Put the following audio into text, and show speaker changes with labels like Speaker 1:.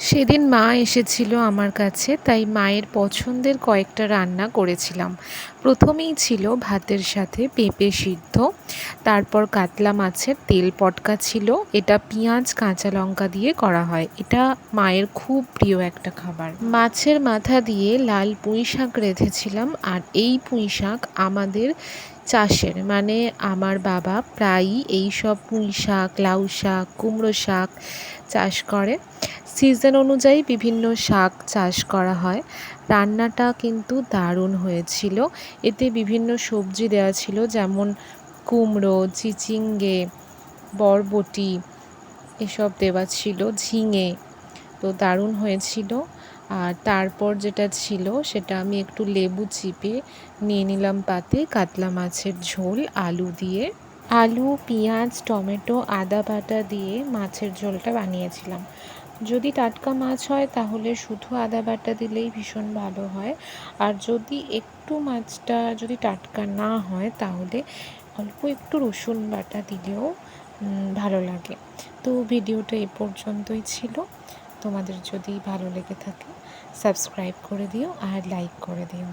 Speaker 1: সেদিন মা এসেছিল আমার কাছে, তাই মায়ের পছন্দের কয়েকটা রান্না করেছিলাম। প্রথমেই ছিল ভাতের সাথে পেঁপে সিদ্ধ, তারপর কাতলা মাছের তেল পটকা ছিল। এটা পেঁয়াজ কাঁচা লঙ্কা দিয়ে করা হয়, এটা মায়ের খুব প্রিয় একটা খাবার। মাছের মাথা দিয়ে লাল পুঁই শাক রেঁধেছিলাম, আর এই পুঁই শাক আমাদের চাষের, মানে আমার বাবা প্রায়ই এই সব পুঁই শাক, লাউ শাক, কুমড়ো শাক চাষ করে। সিজন অনুযায়ী বিভিন্ন শাক চাষ করা হয়। রান্নাটা কিন্তু দারুণ হয়েছিল। এতে বিভিন্ন সবজি দেওয়া ছিল, যেমন কুমড়ো, চিচিঙ্গে, বরবটি এসব দেওয়া ছিল, ঝিঙে। তো দারুণ হয়েছিল। আর তারপর যেটা ছিল সেটা আমি একটু লেবু চিপে নিয়ে নিলাম পাতে, কাতলা মাছের ঝোল আলু দিয়ে। আলু, পেঁয়াজ, টমেটো, আদা বাটা দিয়ে মাছের ঝোলটা বানিয়েছিলাম। যদি টাটকা মাছ হয় তাহলে শুধু আদা বাটা দিলেই ভীষণ ভালো হয়, আর যদি একটু মাছটা যদি টাটকা না হয় তাহলে অল্প একটু রসুন বাটা দিলেও ভালো লাগে। তো ভিডিওটা এ পর্যন্তই ছিল। তোমাদের যদি ভালো লেগে থাকে সাবস্ক্রাইব করে দিও আর লাইক করে দিও।